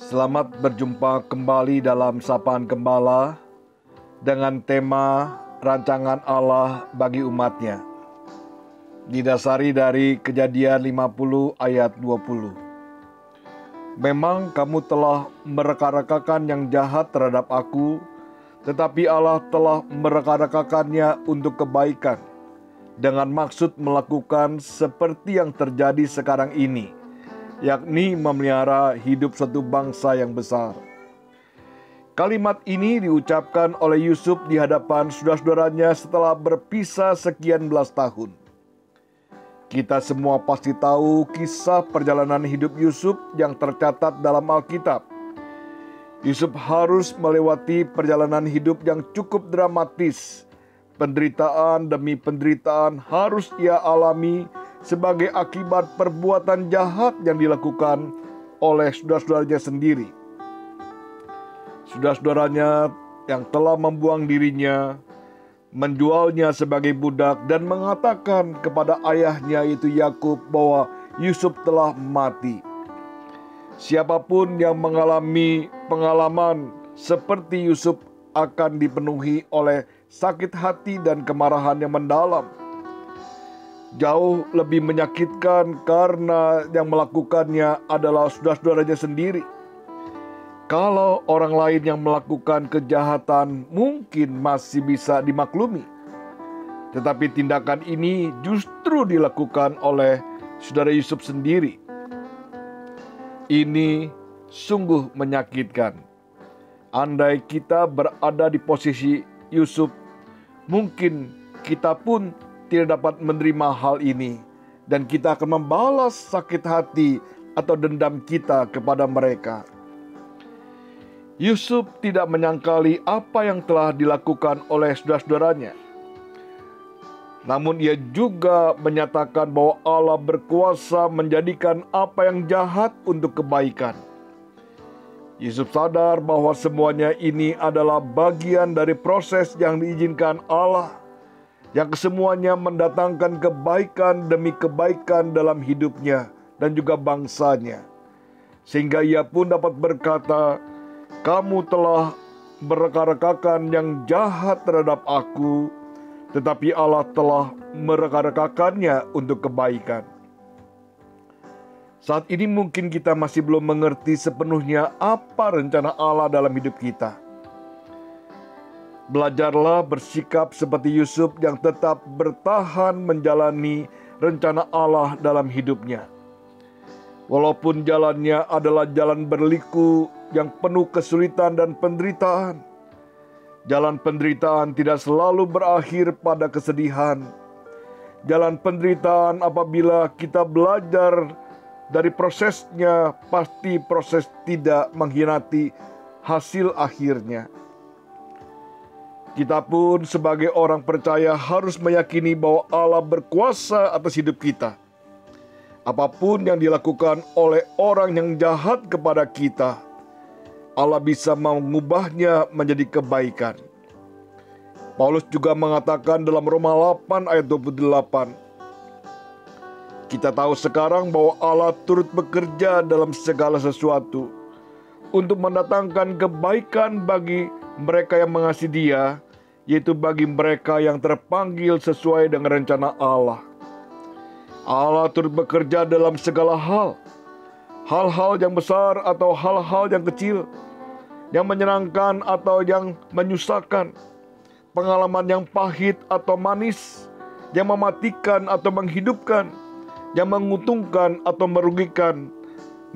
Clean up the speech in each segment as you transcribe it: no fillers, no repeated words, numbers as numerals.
Selamat berjumpa kembali dalam Sapaan Gembala dengan tema rancangan Allah bagi umatnya. Didasari dari Kejadian 50 ayat 20. Memang kamu telah mereka-rekakan yang jahat terhadap aku, tetapi Allah telah mereka-rekakannya untuk kebaikan, dengan maksud melakukan seperti yang terjadi sekarang ini, yakni memelihara hidup satu bangsa yang besar. Kalimat ini diucapkan oleh Yusuf di hadapan saudara-saudaranya setelah berpisah sekian belas tahun. Kita semua pasti tahu kisah perjalanan hidup Yusuf yang tercatat dalam Alkitab. Yusuf harus melewati perjalanan hidup yang cukup dramatis. Penderitaan demi penderitaan harus ia alami sebagai akibat perbuatan jahat yang dilakukan oleh saudara-saudaranya sendiri. Saudara-saudaranya yang telah membuang dirinya, menjualnya sebagai budak, dan mengatakan kepada ayahnya yaitu Yakub bahwa Yusuf telah mati. Siapapun yang mengalami pengalaman seperti Yusuf akan dipenuhi oleh sakit hati dan kemarahan yang mendalam. Jauh lebih menyakitkan karena yang melakukannya adalah saudara-saudaranya sendiri. Kalau orang lain yang melakukan kejahatan mungkin masih bisa dimaklumi, tetapi tindakan ini justru dilakukan oleh saudara Yusuf sendiri. Ini sungguh menyakitkan. Andai kita berada di posisi Yusuf, mungkin kita pun tidak dapat menerima hal ini, dan kita akan membalas sakit hati atau dendam kita kepada mereka. Yusuf tidak menyangkali apa yang telah dilakukan oleh saudara-saudaranya. Namun ia juga menyatakan bahwa Allah berkuasa menjadikan apa yang jahat untuk kebaikan. Yusuf sadar bahwa semuanya ini adalah bagian dari proses yang diizinkan Allah, yang kesemuanya mendatangkan kebaikan demi kebaikan dalam hidupnya dan juga bangsanya. Sehingga ia pun dapat berkata, "Kamu telah mereka-rekakan yang jahat terhadap aku, tetapi Allah telah mereka-rekakannya untuk kebaikan." Saat ini mungkin kita masih belum mengerti sepenuhnya apa rencana Allah dalam hidup kita. Belajarlah bersikap seperti Yusuf yang tetap bertahan menjalani rencana Allah dalam hidupnya. Walaupun jalannya adalah jalan berliku yang penuh kesulitan dan penderitaan. Jalan penderitaan tidak selalu berakhir pada kesedihan. Jalan penderitaan apabila kita belajar dari prosesnya, pasti proses tidak mengkhianati hasil akhirnya. Kita pun sebagai orang percaya harus meyakini bahwa Allah berkuasa atas hidup kita. Apapun yang dilakukan oleh orang yang jahat kepada kita, Allah bisa mengubahnya menjadi kebaikan. Paulus juga mengatakan dalam Roma 8 ayat 28, kita tahu sekarang bahwa Allah turut bekerja dalam segala sesuatu untuk mendatangkan kebaikan bagi mereka yang mengasihi Dia, yaitu bagi mereka yang terpanggil sesuai dengan rencana Allah. Allah turut bekerja dalam segala hal, hal-hal yang besar atau hal-hal yang kecil, yang menyenangkan atau yang menyusahkan, pengalaman yang pahit atau manis, yang mematikan atau menghidupkan, yang menguntungkan atau merugikan,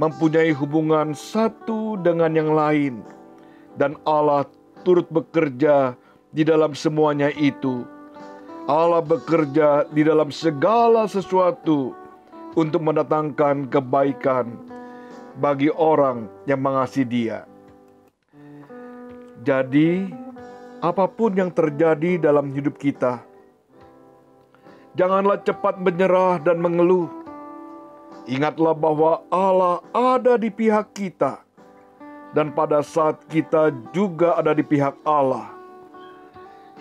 mempunyai hubungan satu dengan yang lain. Dan Allah turut bekerja di dalam semuanya itu. Allah bekerja di dalam segala sesuatu untuk mendatangkan kebaikan bagi orang yang mengasihi Dia. Jadi, apapun yang terjadi dalam hidup kita, janganlah cepat menyerah dan mengeluh. Ingatlah bahwa Allah ada di pihak kita, dan pada saat kita juga ada di pihak Allah.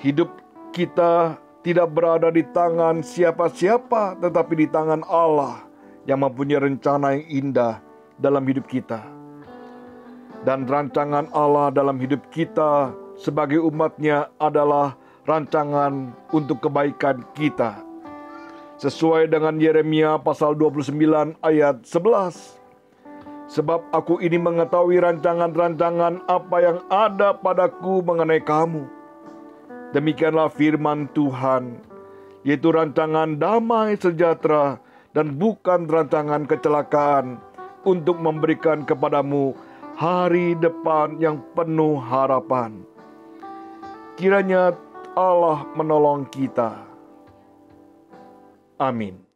Hidup kita tidak berada di tangan siapa-siapa, tetapi di tangan Allah yang mempunyai rencana yang indah dalam hidup kita. Dan rancangan Allah dalam hidup kita sebagai umat-Nya adalah rancangan untuk kebaikan kita. Sesuai dengan Yeremia pasal 29 ayat 11. Sebab aku ini mengetahui rancangan-rancangan apa yang ada padaku mengenai kamu. Demikianlah firman Tuhan, yaitu rancangan damai sejahtera dan bukan rancangan kecelakaan, untuk memberikan kepadamu hari depan yang penuh harapan. Kiranya Allah menolong kita. Amin.